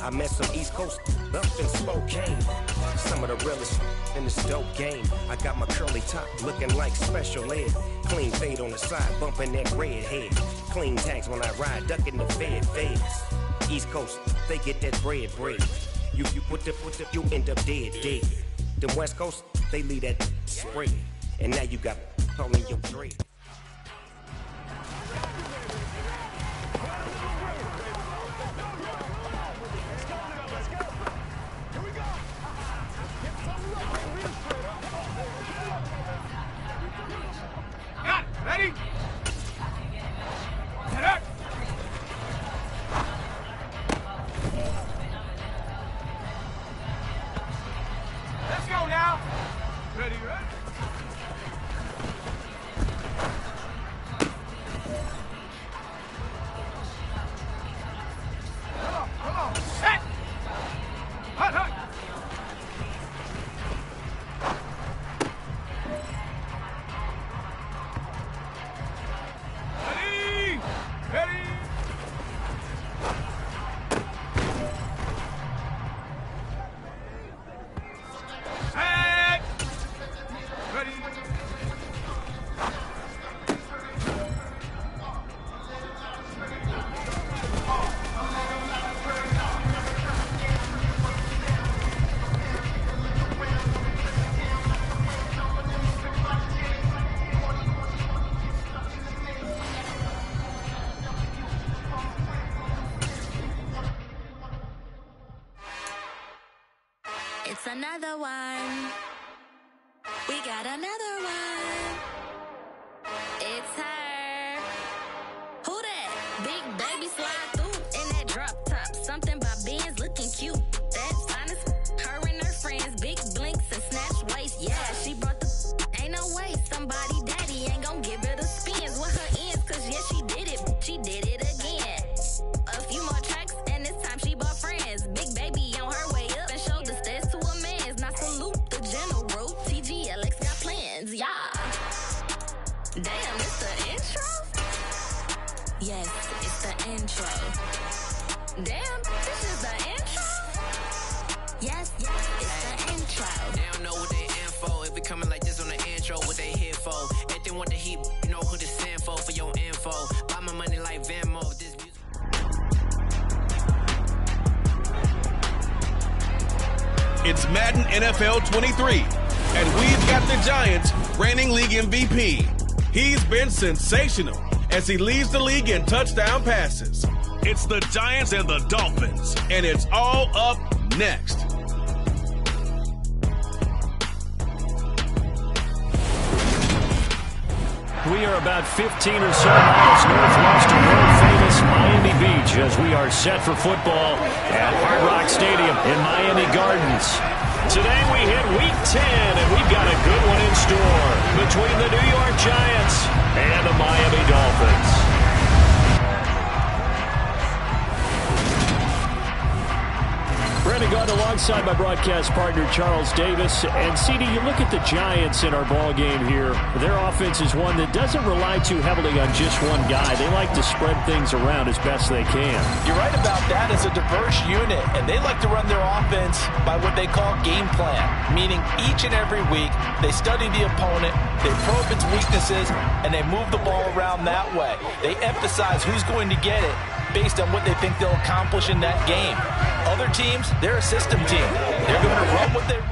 I met some East Coast up in Spokane. Some of the realest in this dope game. I got my curly top looking like special ed. Clean fade on the side, bumping that red head. Clean tags when I ride, ducking the feds. East Coast, they get that bread. You you end up dead. The West Coast, they leave that spread. And now you got calling your dread. Ready? Set up! Let's go now! Ready, right? Come on! Set! Hut! It's another one. We got another one. It's her. Who that? Big baby slide through in that drop top. Something by Benz looking cute. That's honest. Her and her friends, big blinks and snatch waist. Yeah, she brought the. Ain't no way somebody daddy ain't gon' give her the spins with her ends. Cause yeah, she did it. She did it again. A few more tracks and this time she bought friends. Big baby on her way up and showed the stairs to a man's. Now salute the general. TGLX got plans, yeah. Damn, it's the intro? Yes, it's the intro. Damn, this is the intro? Yes, it's the intro. They don't know what they in for. If we coming like this on the intro, what they here for? If they want the heat, you know who to send for your info. Buy my money like Venmo. This music. It's Madden NFL 23, and we've got the Giants reigning league MVP. He's been sensational as he leads the league in touchdown passes. It's the Giants and the Dolphins, and it's all up next. We are about 15 or so miles northwest of world-famous Miami Beach as we are set for football at Hard Rock Stadium in Miami Gardens. Today we hit Week 10, and we've got a good one in store between the New York Giants and the Miami Dolphins. Brandon Gaudin alongside my broadcast partner Charles Davis. And CD, you look at the Giants in our ball game here. Their offense is one that doesn't rely too heavily on just one guy. They like to spread things around as best they can. You're right about that. It's a diverse unit, and they like to run their offense by what they call game plan, meaning each and every week they study the opponent, they probe its weaknesses, and they move the ball around that way. They emphasize who's going to get it based on what they think they'll accomplish in that game. Other teams, they're a system team. They're going to run what they run.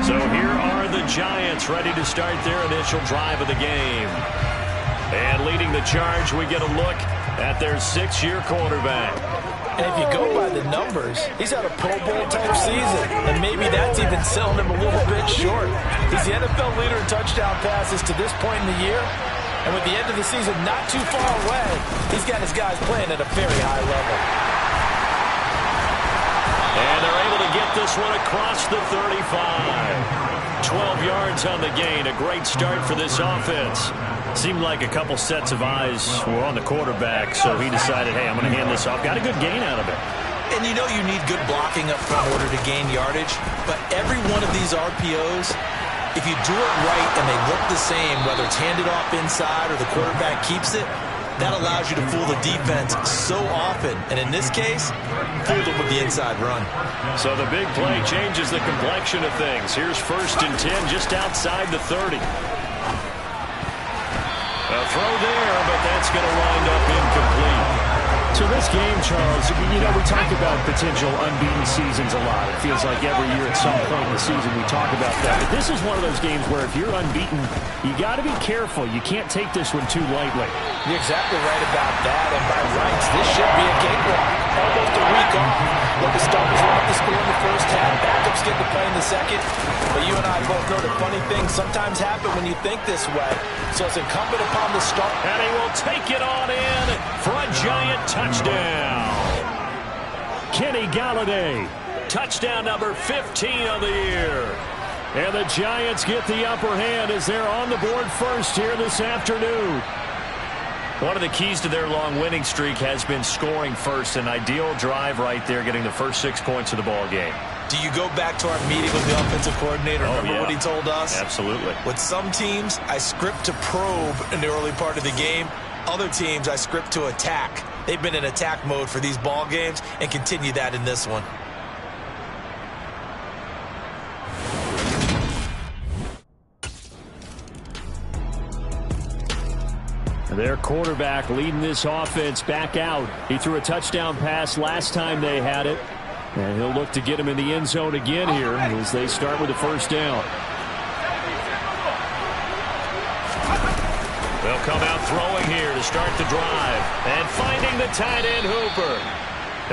So here are the Giants ready to start their initial drive of the game. And leading the charge, we get a look at their 6-year quarterback. And if you go by the numbers, he's had a Pro Bowl type season. And maybe that's even selling him a little bit short. He's the NFL leader in touchdown passes to this point in the year. And with the end of the season not too far away, he's got his guys playing at a very high level. And they're able to get this one across the 35. 12 yards on the gain. A great start for this offense. Seemed like a couple sets of eyes were on the quarterback, so he decided, hey, I'm going to hand this off. Got a good gain out of it. And you know you need good blocking up front in order to gain yardage, but every one of these RPOs, if you do it right and they look the same, whether it's handed off inside or the quarterback keeps it, That allows you to fool the defense so often. And in this case, fooled them with the inside run. So the big play changes the complexion of things. Here's 1st and 10 just outside the 30. A throw there, but that's going to wind up incomplete. So this game, Charles, you know, we talk about potential unbeaten seasons a lot. It feels like every year at some point in the season we talk about that. But this is one of those games where if you're unbeaten, you got to be careful. You can't take this one too lightly. You're exactly right about that. And by rights, this should be a cakewalk. Almost a week off. Look, the starters were up to score in the first half. Backups get to play in the second. But you and I both know the funny things sometimes happen when you think this way. So it's incumbent upon the start. And he will take it on in for a Giant touchdown. Kenny Golladay, touchdown number 15 of the year. And the Giants get the upper hand as they're on the board first here this afternoon. One of the keys to their long winning streak has been scoring first. An ideal drive right there, getting the first 6 points of the ball game. Do you go back to our meeting with the offensive coordinator? Remember what he told us? Absolutely. With some teams, I script to probe in the early part of the game. Other teams, I script to attack. They've been in attack mode for these ball games and continue that in this one. Their quarterback leading this offense back out. He threw a touchdown pass last time they had it. And he'll look to get him in the end zone again here as they start with the first down. They'll come out throwing here to start the drive. And finding the tight end Hooper.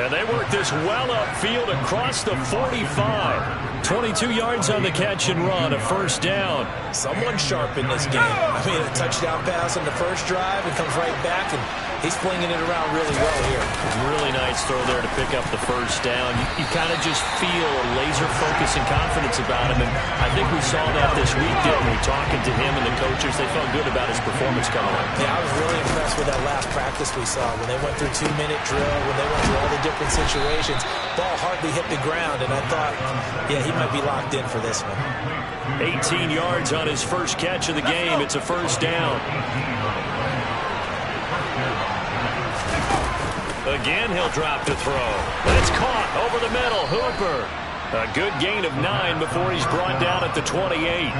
And they work this well upfield across the 45. 22 yards on the catch and run, a first down. Someone sharp in this game. I mean, a touchdown pass on the first drive and comes right back, and he's flinging it around really well here. Really nice throw there to pick up the first down. You kind of just feel a laser focus and confidence about him, and I think we saw that this week, didn't we? Talking to him and the coaches, they felt good about his performance coming up. Yeah, I was really impressed with that last practice we saw when they went through 2-minute drill, when they went through all the different situations. Ball hardly hit the ground, and I thought, yeah, he might be locked in for this one. 18 yards on his first catch of the game. It's a first down. Again, he'll drop the throw. And it's caught over the middle. Hooper. A good gain of 9 before he's brought down at the 28.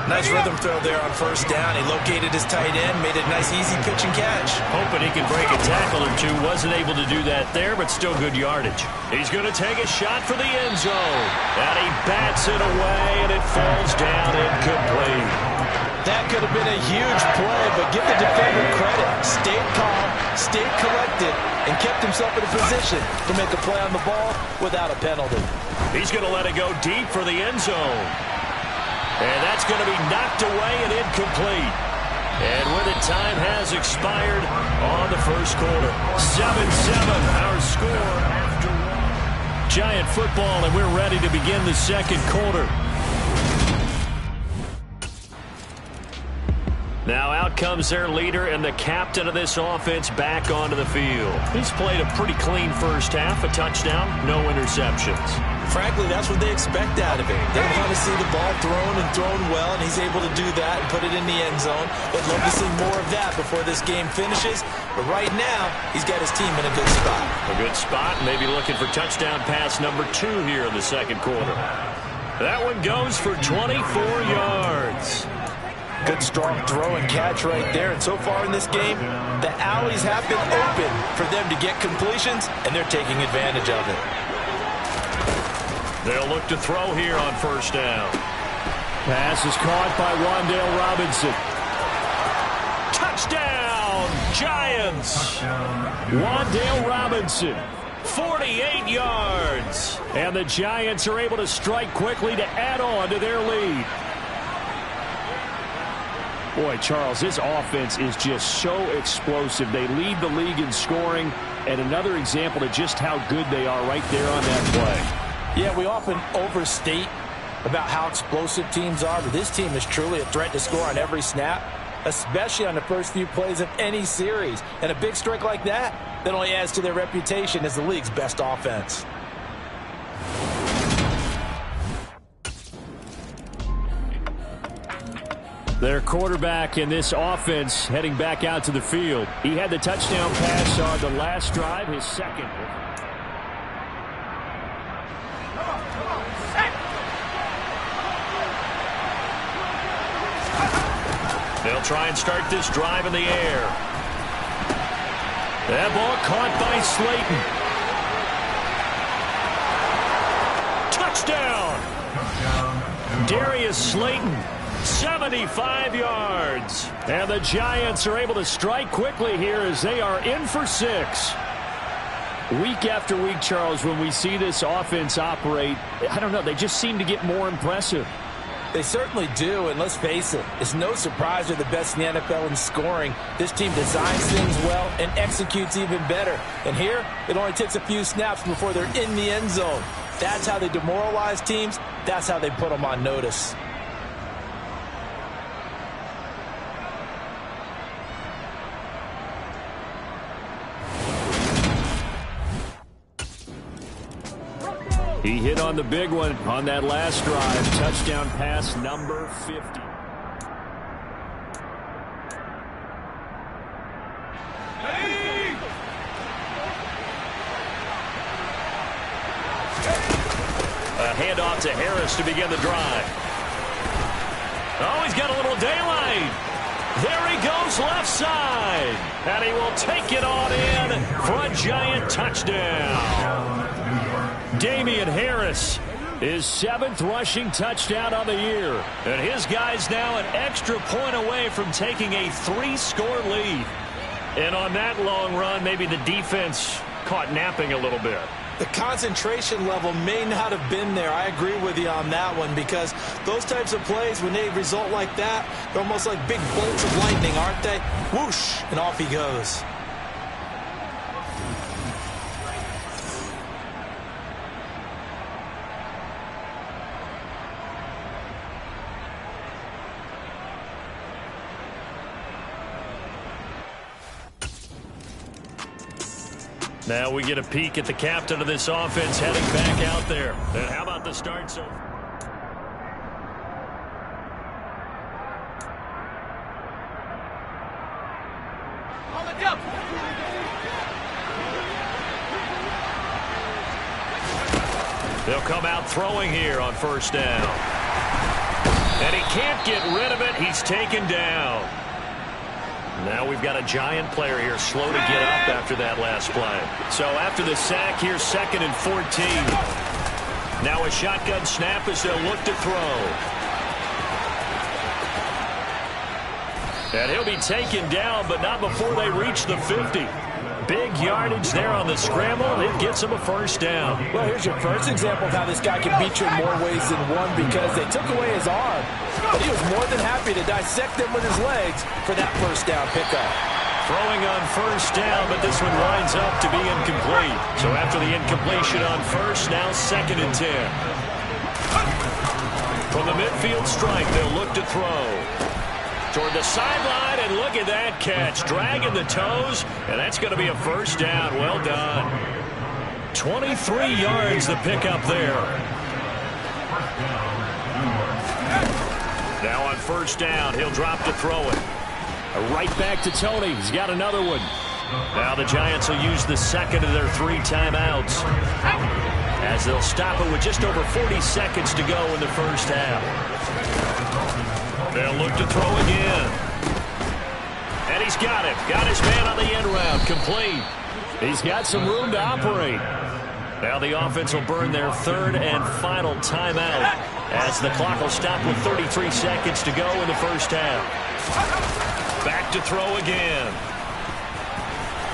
Nice rhythm throw there on first down. He located his tight end, made a nice easy pitch and catch. Hoping he could break a tackle or two. Wasn't able to do that there, but still good yardage. He's going to take a shot for the end zone. And he bats it away, and it falls down incomplete. That could have been a huge play, but give the defender credit. Stayed calm, stayed collected, and kept himself in a position to make a play on the ball without a penalty. He's going to let it go deep for the end zone. And that's going to be knocked away and incomplete. And with it, time has expired on the first quarter. 7-7, our score after one. Giant football, and we're ready to begin the second quarter. Now out comes their leader and the captain of this offense back onto the field. He's played a pretty clean first half, a touchdown, no interceptions. Frankly, that's what they expect out of him. They want to see the ball thrown and thrown well, and he's able to do that and put it in the end zone. They'd love to see more of that before this game finishes. But right now, he's got his team in a good spot. A good spot, maybe looking for touchdown pass number 2 here in the second quarter. That one goes for 24 yards. Good strong throw and catch right there. And so far in this game, the alleys have been open for them to get completions, and they're taking advantage of it. They'll look to throw here on first down. Pass is caught by Wan'Dale Robinson. Touchdown, Giants! Wan'Dale Robinson, 48 yards. And the Giants are able to strike quickly to add on to their lead. Boy, Charles, this offense is just so explosive. They lead the league in scoring, and another example of just how good they are right there on that play. Yeah, we often overstate about how explosive teams are, but this team is truly a threat to score on every snap, especially on the first few plays of any series. And a big strike like that only adds to their reputation as the league's best offense. Their quarterback in this offense heading back out to the field. He had the touchdown pass on the last drive, his second. They'll try and start this drive in the air. That ball caught by Slayton. Touchdown! Darius Slayton, 75 yards. And the Giants are able to strike quickly here as they are in for 6. Week after week, Charles, when we see this offense operate, I don't know, they just seem to get more impressive. They certainly do, and let's face it, it's no surprise they're the best in the NFL in scoring. This team designs things well and executes even better. And here, it only takes a few snaps before they're in the end zone. That's how they demoralize teams. That's how they put them on notice. He hit on the big one on that last drive. Touchdown pass number 50. A handoff to Harris to begin the drive. Oh, he's got a little daylight. There he goes left side. And he will take it on in for a Giant touchdown. Damian Harris, his 7th rushing touchdown on the year. And his guy's now an extra point away from taking a 3-score lead. And on that long run, maybe the defense caught napping a little bit. The concentration level may not have been there. I agree with you on that one, because those types of plays, when they result like that, they're almost like big bolts of lightning, aren't they? Whoosh, and off he goes. Now we get a peek at the captain of this offense heading back out there. And how about the start so far? On the jump. They'll come out throwing here on first down. And he can't get rid of it. He's taken down. Now we've got a Giant player here slow to get up after that last play. So after the sack, here's 2nd and 14. Now a shotgun snap as they'll look to throw. And he'll be taken down, but not before they reach the 50. Big yardage there on the scramble. It gets him a first down. Well, here's your first example of how this guy can beat you in more ways than one, because they took away his arm, but he was more than happy to dissect them with his legs for that first down pickup. Throwing on first down, but this one winds up to be incomplete. So after the incompletion on first, now 2nd and 10. From the midfield stripe, they'll look to throw. Toward the sideline, and look at that catch. Dragging the toes, and that's going to be a first down. Well done. 23 yards the pickup there. Now on first down, he'll drop to throw it. Right back to Tony. He's got another one. Now the Giants will use the 2nd of their 3 timeouts, as they'll stop it with just over 40 seconds to go in the first half. They'll look to throw again. And he's got it. Got his man on the end route. Complete. He's got some room to operate. Now the offense will burn their 3rd and final timeout, as the clock will stop with 33 seconds to go in the first half. Back to throw again.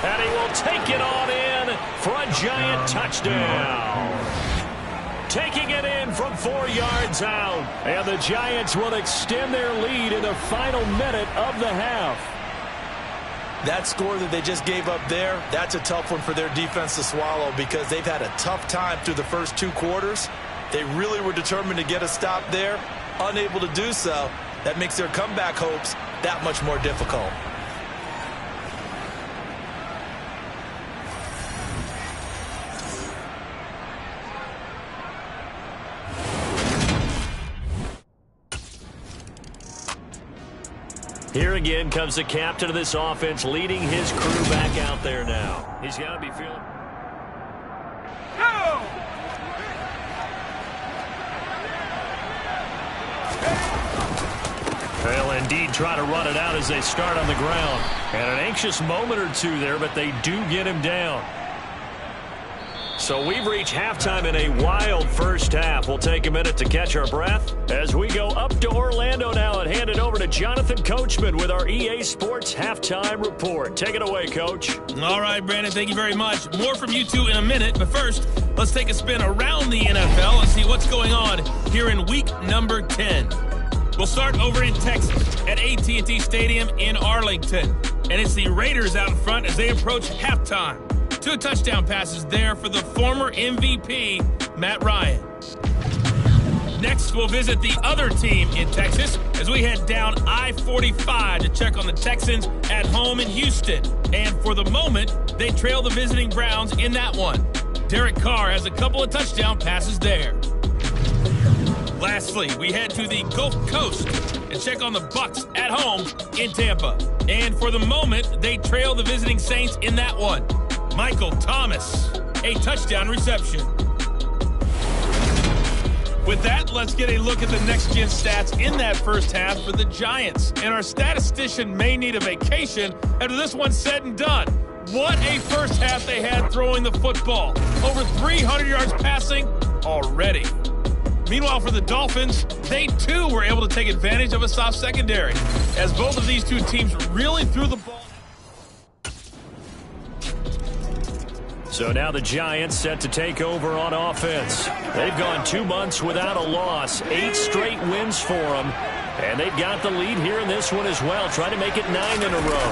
And he will take it on in for a Giant touchdown. Taking it in from 4 yards out. And the Giants will extend their lead in the final minute of the half. That score that they just gave up there, that's a tough one for their defense to swallow, because they've had a tough time through the first 2 quarters. They really were determined to get a stop there, unable to do so. That makes their comeback hopes that much more difficult. again comes the captain of this offense, leading his crew back out there now. He's got to be feeling... Go! They'll indeed try to run it out as they start on the ground. And an anxious moment or two there, but they do get him down. So we've reached halftime in a wild first half. We'll take a minute to catch our breath as we go up to Orlando now and hand it over to Jonathan Coachman with our EA Sports Halftime Report. Take it away, Coach. All right, Brandon, thank you very much. More from you two in a minute, but first, let's take a spin around the NFL and see what's going on here in week number 10. We'll start over in Texas at AT&T Stadium in Arlington. And it's the Raiders out in front as they approach halftime. 2 touchdown passes there for the former MVP, Matt Ryan. Next, we'll visit the other team in Texas as we head down I-45 to check on the Texans at home in Houston. And for the moment, they trail the visiting Browns in that one. Derek Carr has a couple of touchdown passes there. Lastly, we head to the Gulf Coast and check on the Bucs at home in Tampa. And for the moment, they trail the visiting Saints in that one. Michael Thomas, a touchdown reception. With that, let's get a look at the next-gen stats in that first half for the Giants. And our statistician may need a vacation after this one's said and done. What a first half they had throwing the football. Over 300 yards passing already. Meanwhile, for the Dolphins, they too were able to take advantage of a soft secondary, as both of these two teams really threw the ball. So now the Giants set to take over on offense. They've gone 2 months without a loss, 8 straight wins for them, and they've got the lead here in this one as well, trying to make it 9 in a row.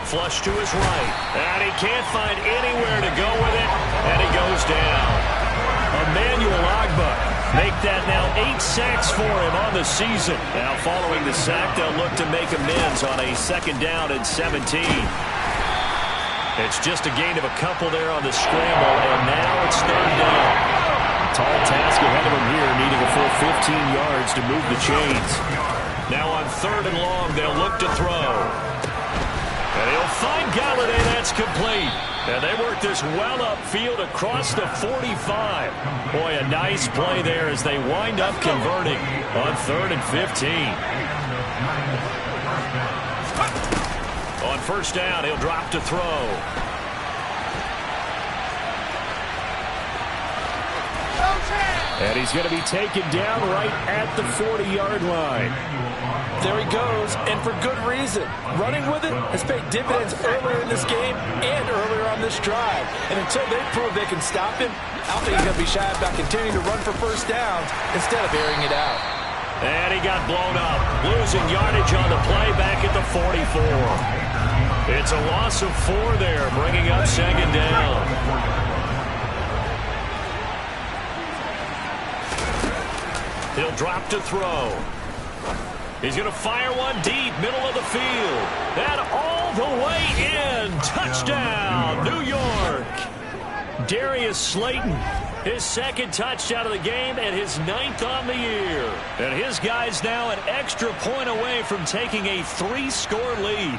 Flush to his right, and he can't find anywhere to go with it, and he goes down. Emmanuel Ogbah make that now 8 sacks for him on the season. Now following the sack, they'll look to make amends on a 2nd down and 17. It's just a gain of a couple there on the scramble, and now it's 3rd down. Tall task ahead of him here, needing a full 15 yards to move the chains. Now on 3rd and long, they'll look to throw. And he'll find Galladay. That's complete. And they work this well upfield across the 45. Boy, a nice play there as they wind up converting on 3rd and 15. On 1st down, he'll drop to throw. And he's going to be taken down right at the 40-yard line. There he goes, and for good reason. Running with it has paid dividends earlier in this game and earlier on this drive. And until they prove they can stop him, I don't think he's going to be shy about continuing to run for 1st downs instead of airing it out. And he got blown up, losing yardage on the play back at the 44. It's a loss of 4 there, bringing up 2nd down. He'll drop to throw. He's going to fire one deep, middle of the field. And all the way in. Touchdown, New York. Darius Slayton, his 2nd touchdown of the game and his 9th on the year. And his guys now an extra point away from taking a 3-score lead.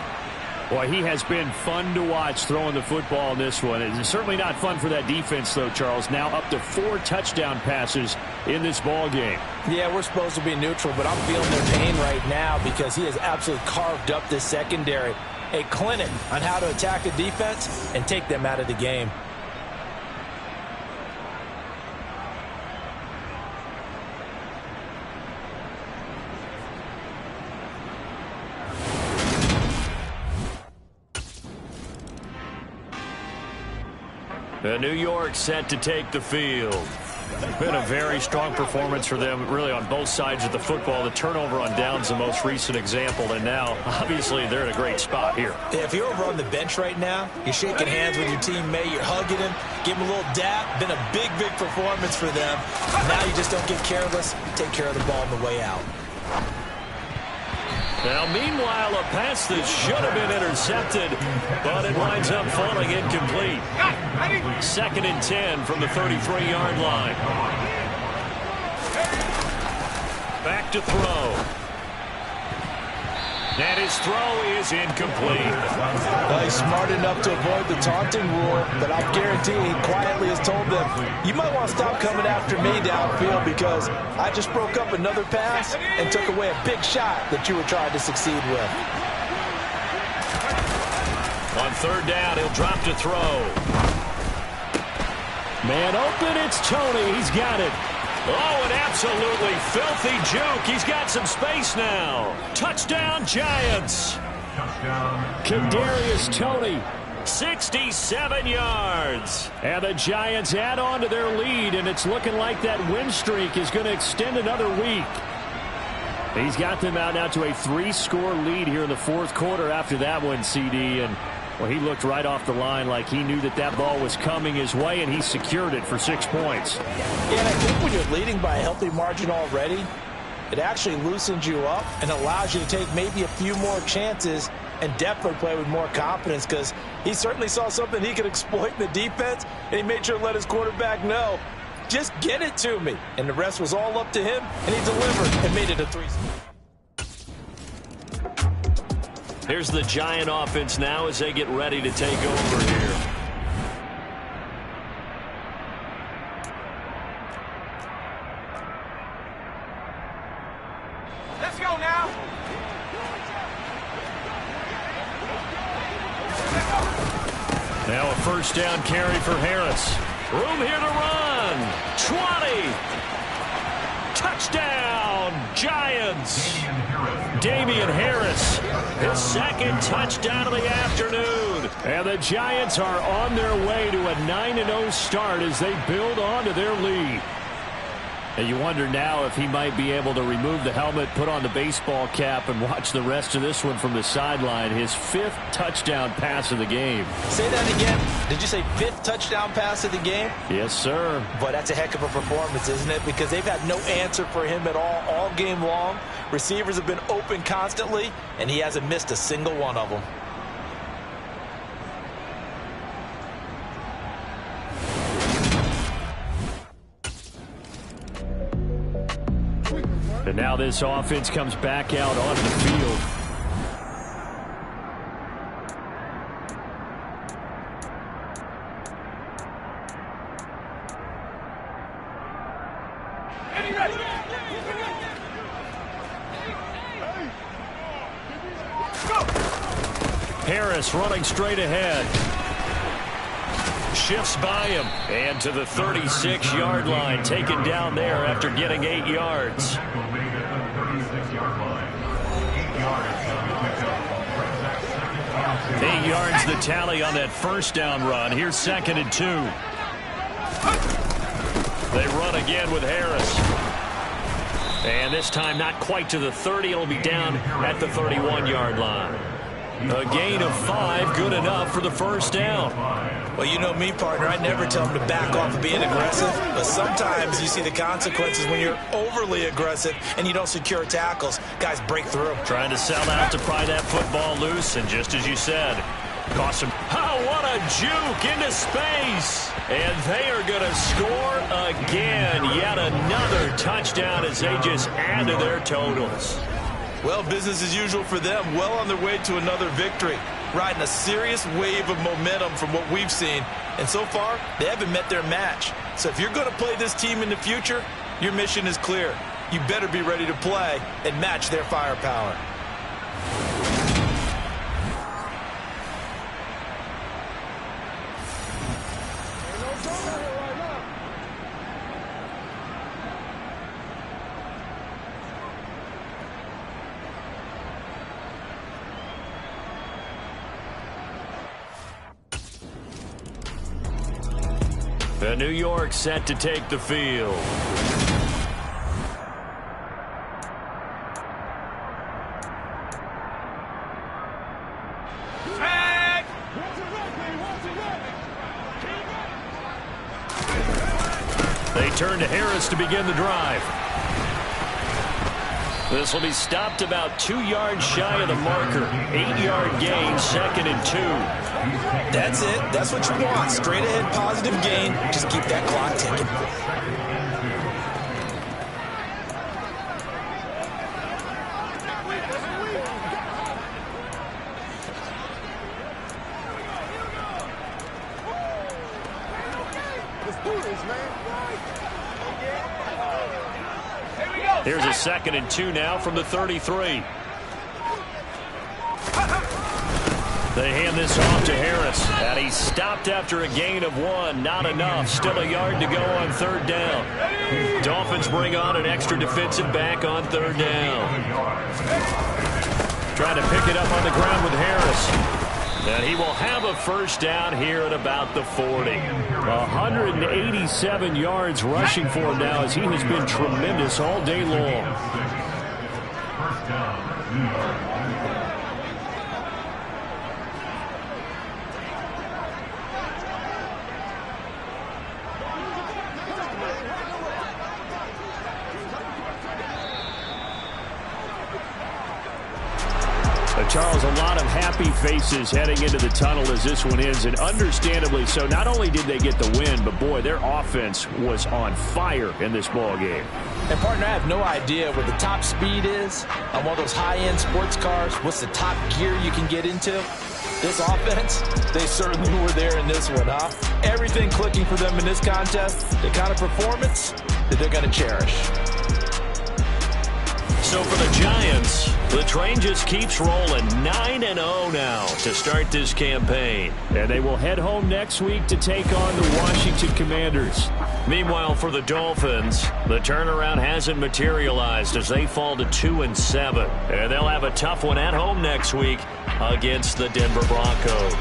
Boy, he has been fun to watch throwing the football in this one. It's certainly not fun for that defense, though, Charles. Now up to 4 touchdown passes in this ball game. Yeah, we're supposed to be neutral, but I'm feeling their pain right now because he has absolutely carved up this secondary. A clinic on how to attack the defense and take them out of the game. New York set to take the field. Been a very strong performance for them, really, on both sides of the football. The turnover on downs, the most recent example, and now, obviously, they're in a great spot here. Yeah, if you're over on the bench right now, you're shaking hands with your teammate, you're hugging him, give him a little dap. Been a big, big performance for them. Now you just don't get careless. Take care of the ball on the way out. Now, meanwhile, a pass that should have been intercepted, but it winds up falling incomplete. 2nd and 10 from the 33-yard line. Back to throw. And his throw is incomplete. He's smart enough to avoid the taunting rule, but I'll guarantee he quietly has told them, you might want to stop coming after me downfield because I just broke up another pass and took away a big shot that you were trying to succeed with. On third down, he'll drop to throw. Man open, it's Tony. He's got it. Oh, an absolutely filthy juke. He's got some space now. Touchdown, Giants. Kadarius Toney. 67 yards. And the Giants add on to their lead, and it's looking like that win streak is going to extend another week. He's got them out now to a 3-score lead here in the fourth quarter after that one, CD. And, well, he looked right off the line like he knew that that ball was coming his way, and he secured it for 6 points. Yeah, and I think when you're leading by a healthy margin already, it actually loosens you up and allows you to take maybe a few more chances and definitely play with more confidence because he certainly saw something he could exploit in the defense, and he made sure to let his quarterback know, just get it to me. And the rest was all up to him, and he delivered and made it a 3-score. Here's the Giant offense now as they get ready to take over here. Let's go now. Now a first down carry for Harris. Room here to run. 20. Touchdown, Giants. Damian Harris, his second touchdown of the afternoon. And the Giants are on their way to a 9-0 start as they build on to their lead. And you wonder now if he might be able to remove the helmet, put on the baseball cap, and watch the rest of this one from the sideline. His 5th touchdown pass of the game. Say that again. Did you say 5th touchdown pass of the game? Yes, sir. But that's a heck of a performance, isn't it? Because they've had no answer for him at all game long. Receivers have been open constantly, and he hasn't missed a single one of them. And now this offense comes back out onto the field. Harris running straight ahead. Shifts by him. And to the 36-yard line, taken down there after getting 8 yards. 8 yards the tally on that first down run. Here's 2nd and 2. They run again with Harris. And this time not quite to the 30. It'll be down at the 31-yard line. A gain of 5, good enough for the first down. Well, you know me, partner. I never tell them to back off of being aggressive. But sometimes you see the consequences when you're overly aggressive and you don't secure tackles. Guys break through. Trying to sell out to pry that football loose. And just as you said, cost him. Oh, what a juke into space. And they are going to score again. Yet another touchdown as they just add to their totals. Well, business as usual for them. Well on their way to another victory. Riding a serious wave of momentum from what we've seen. And so far, they haven't met their match. So if you're going to play this team in the future, your mission is clear. You better be ready to play and match their firepower. The New York set to take the field. Tag! They turn to Harris to begin the drive. This will be stopped about 2 yards shy of the marker. 8-yard gain, 2nd and 2. That's it. That's what you want. Straight ahead positive gain. Just keep that clock ticking. Here's a 2nd and 2 now from the 33. They hand this off to Harris, and he's stopped after a gain of 1. Not enough. Still a yard to go on 3rd down. Dolphins bring on an extra defensive back on 3rd down. Trying to pick it up on the ground with Harris. And he will have a 1st down here at about the 40. 187 yards rushing for him now as he has been tremendous all day long. Charles, a lot of happy faces heading into the tunnel as this one ends, and understandably so. Not only did they get the win, but boy, their offense was on fire in this ball game. And partner, I have no idea what the top speed is on one of those high-end sports cars. What's the top gear you can get into? This offense, they certainly were there in this one, huh? Everything clicking for them in this contest, the kind of performance that they're going to cherish. So for the Giants, the train just keeps rolling. 9-0 now to start this campaign. And they will head home next week to take on the Washington Commanders. Meanwhile, for the Dolphins, the turnaround hasn't materialized as they fall to 2-7. And they'll have a tough one at home next week against the Denver Broncos.